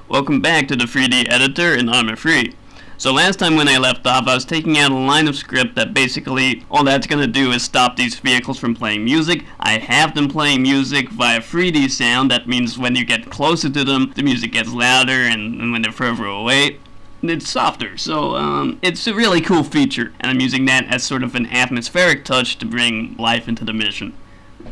Welcome back to the 3D editor in Arma 3. So last time when I left off, I was taking out a line of script that basically all that's going to do is stop these vehicles from playing music. I have them playing music via 3D sound. That means when you get closer to them, the music gets louder, and when they're further away, it's softer. So it's a really cool feature, and I'm using that as sort of an atmospheric touch to bring life into the mission.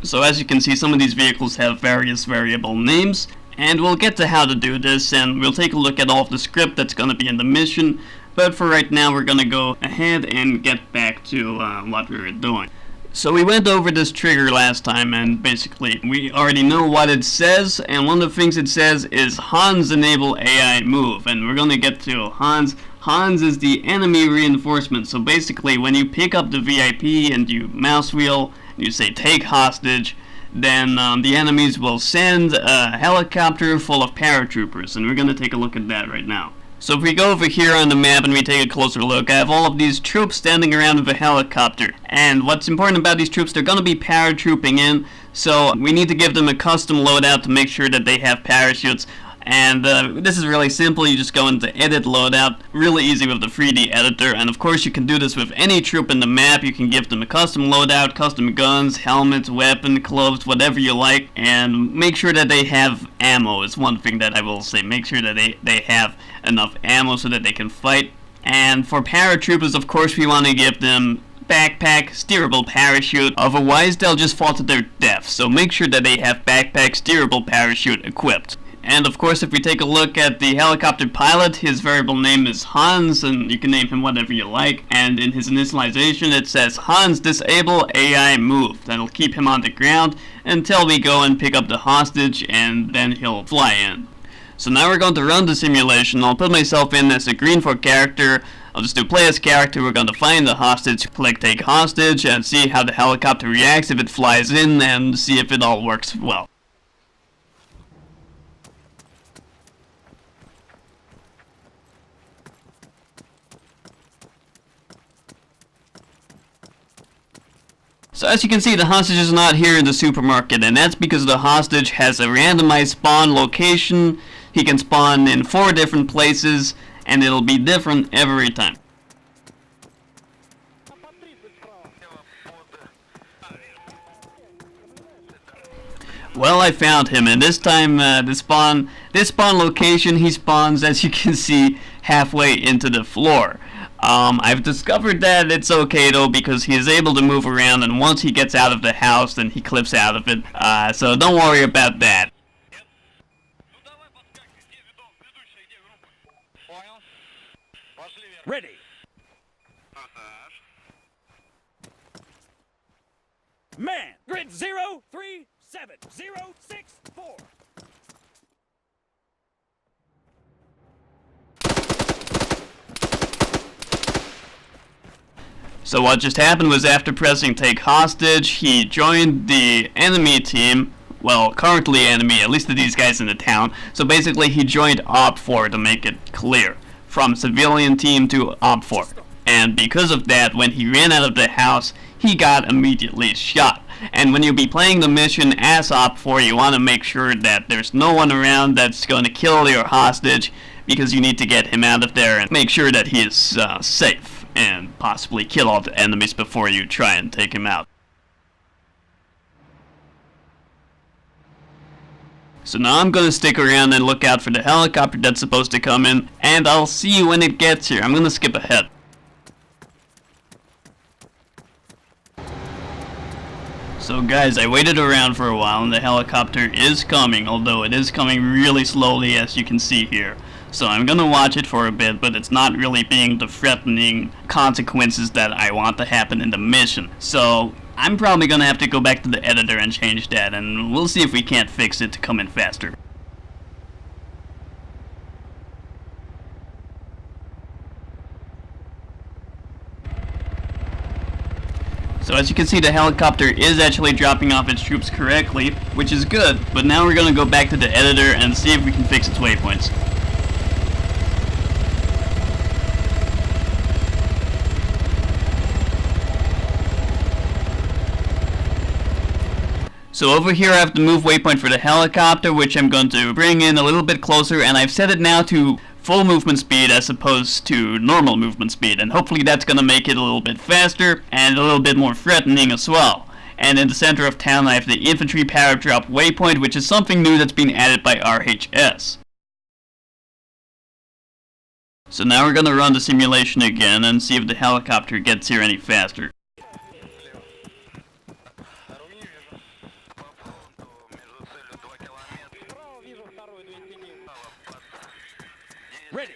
So as you can see, some of these vehicles have various variable names, and we'll get to how to do this, and we'll take a look at all of the script that's going to be in the mission. But for right now, we're going to go ahead and get back to what we were doing. So we went over this trigger last time, and basically we already know what it says, and one of the things it says is Hans enable AI move, and we're going to get to Hans. Hans is the enemy reinforcement, so basically when you pick up the VIP and you mouse wheel, and you say take hostage, then the enemies will send a helicopter full of paratroopers, and we're going to take a look at that right now. So if we go over here on the map and we take a closer look, I have all of these troops standing around with a helicopter. And what's important about these troops, they're going to be paratrooping in, so we need to give them a custom loadout to make sure that they have parachutes. And this is really simple. You just go into edit loadout, really easy with the 3D editor, and of course you can do this with any troop in the map. You can give them a custom loadout, custom guns, helmets, weapon, clothes, whatever you like, and make sure that they have ammo is one thing that I will say. Make sure that they have enough ammo so that they can fight. And for paratroopers, of course, we want to give them backpack, steerable parachute, otherwise they'll just fall to their death. So make sure that they have backpack, steerable parachute equipped. And of course, if we take a look at the helicopter pilot, his variable name is Hans, and you can name him whatever you like. And in his initialization, it says Hans disable AI move. That'll keep him on the ground until we go and pick up the hostage, and then he'll fly in. So now we're going to run the simulation. I'll put myself in as a green for character. I'll just do play as character. We're going to find the hostage, click take hostage, and see how the helicopter reacts if it flies in, and see if it all works well. So as you can see, the hostage is not here in the supermarket, and that's because the hostage has a randomized spawn location. He can spawn in 4 different places, and it'll be different every time. Well, I found him, and this time this spawn location, he spawns, as you can see, halfway into the floor. I've discovered that it's okay though, because he is able to move around, and once he gets out of the house, then he clips out of it. So don't worry about that. Ready. Man, grid 037064. So what just happened was, after pressing take hostage, he joined the enemy team. Well, currently enemy, at least to these guys in the town. So basically he joined OP4, to make it clear. From civilian team to OP4. And because of that, when he ran out of the house, he got immediately shot. And when you'll be playing the mission as OP4, you want to make sure that there's no one around that's going to kill your hostage, because you need to get him out of there and make sure that he is safe, and possibly kill all the enemies before you try and take him out. So now I'm going to stick around and look out for the helicopter that's supposed to come in, and I'll see you when it gets here. I'm going to skip ahead. So guys, I waited around for a while, and the helicopter is coming, although it is coming really slowly, as you can see here. So I'm gonna watch it for a bit, but it's not really being the threatening consequences that I want to happen in the mission. So I'm probably gonna have to go back to the editor and change that, and we'll see if we can't fix it to come in faster. So as you can see, the helicopter is actually dropping off its troops correctly, which is good, but now we're gonna go back to the editor and see if we can fix its waypoints. So over here I have the move waypoint for the helicopter, which I'm going to bring in a little bit closer, and I've set it now to full movement speed as opposed to normal movement speed, and hopefully that's going to make it a little bit faster and a little bit more threatening as well. And in the center of town I have the infantry paradrop waypoint, which is something new that's been added by RHS. So now we're going to run the simulation again and see if the helicopter gets here any faster. Ready.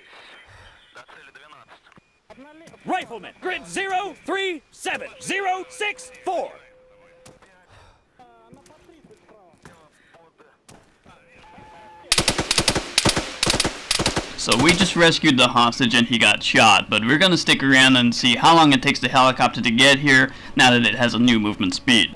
Rifleman, grid 037064. So we just rescued the hostage and he got shot, but we're gonna stick around and see how long it takes the helicopter to get here now that it has a new movement speed.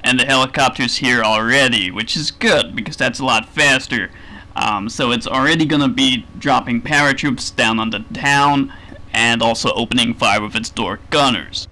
And the helicopter's here already, which is good because that's a lot faster. So it's already gonna be dropping paratroops down on the town and also opening fire with its door gunners.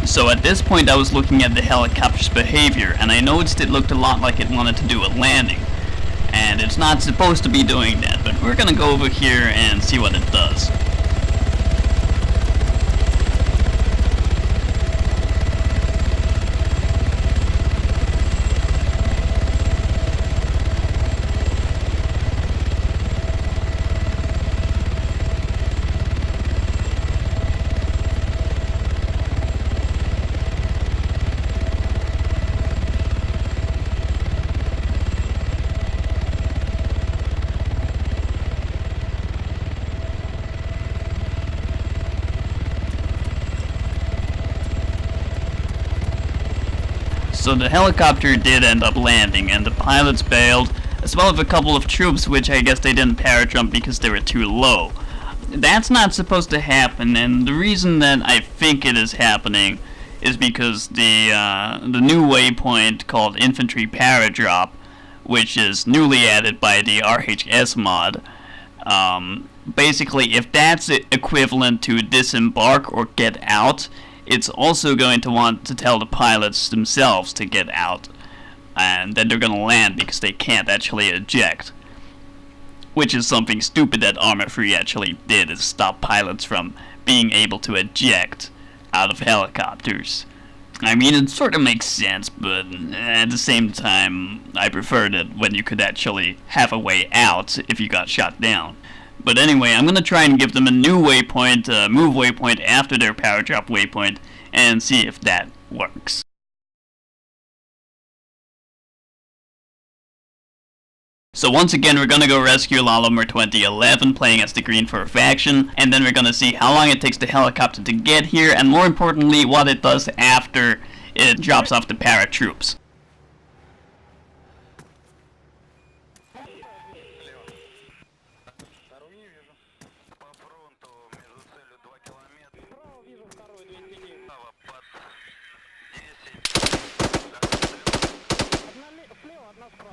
So at this point I was looking at the helicopter's behavior, and I noticed it looked a lot like it wanted to do a landing. And it's not supposed to be doing that, but we're gonna go over here and see what it does. So the helicopter did end up landing, and the pilots bailed, as well as a couple of troops, which I guess they didn't parajump because they were too low. That's not supposed to happen, and the reason that I think it is happening is because the new waypoint called Infantry Paradrop, which is newly added by the RHS mod, basically if that's equivalent to disembark or get out, it's also going to want to tell the pilots themselves to get out, and then they're going to land because they can't actually eject. Which is something stupid that Arma 3 actually did, is stop pilots from being able to eject out of helicopters. I mean, it sort of makes sense, but at the same time, I preferred it when you could actually have a way out if you got shot down. But anyway, I'm going to try and give them a new waypoint, move waypoint after their paradrop waypoint, and see if that works. So once again, we're going to go rescue Lalamer 2011, playing as the Green Fur faction, and then we're going to see how long it takes the helicopter to get here, and more importantly, what it does after it drops off the paratroops.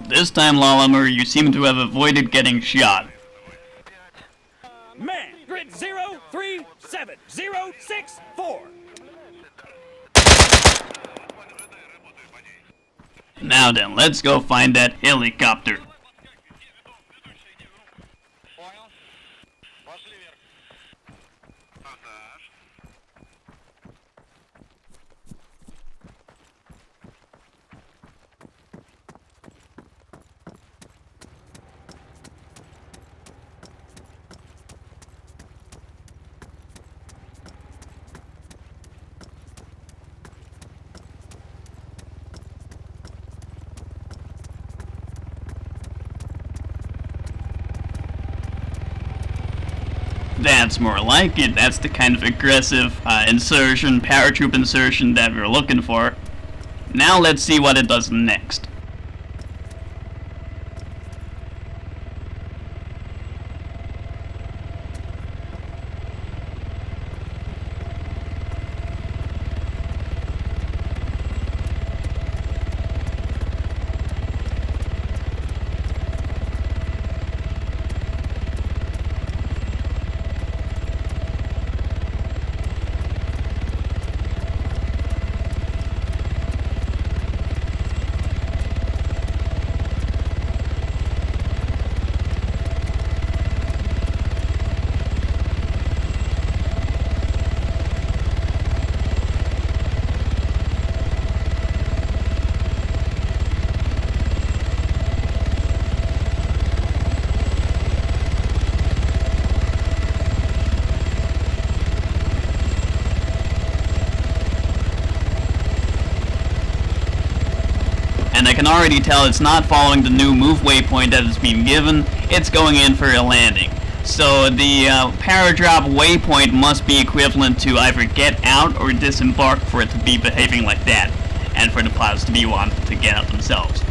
This time, Lalamer, you seem to have avoided getting shot. Man, grid 037064. Now then, let's go find that helicopter. That's more like it. That's the kind of aggressive insertion, paratroop insertion that we're looking for. Now let's see what it does next. And I can already tell it's not following the new move waypoint that has been given. It's going in for a landing. So the paradrop waypoint must be equivalent to either get out or disembark for it to be behaving like that, and for the pilots to be wanting to get out themselves.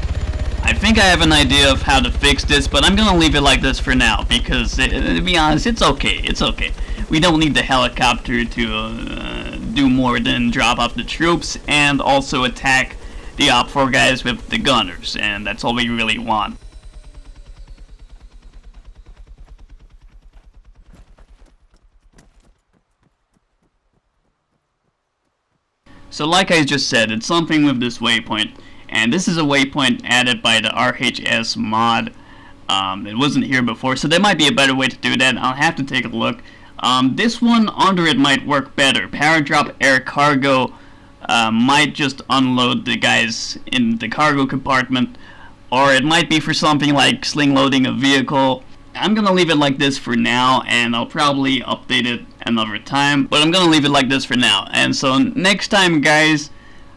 I think I have an idea of how to fix this, but I'm gonna leave it like this for now, because to be honest, it's okay. It's okay. We don't need the helicopter to do more than drop off the troops and also attack the Op 4 guys with the gunners, and that's all we really want. So like I just said, it's something with this waypoint, and this is a waypoint added by the RHS mod. It wasn't here before, so there might be a better way to do that. I'll have to take a look. This one under it might work better. Paradrop air cargo might just unload the guys in the cargo compartment, or it might be for something like sling loading a vehicle. I'm gonna leave it like this for now, and I'll probably update it another time, but I'm gonna leave it like this for now. And so next time, guys,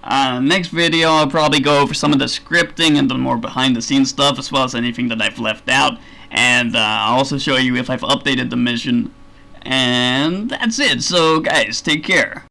next video I'll probably go over some of the scripting and the more behind the scenes stuff, as well as anything that I've left out, and I'll also show you if I've updated the mission. And that's it. So guys, take care.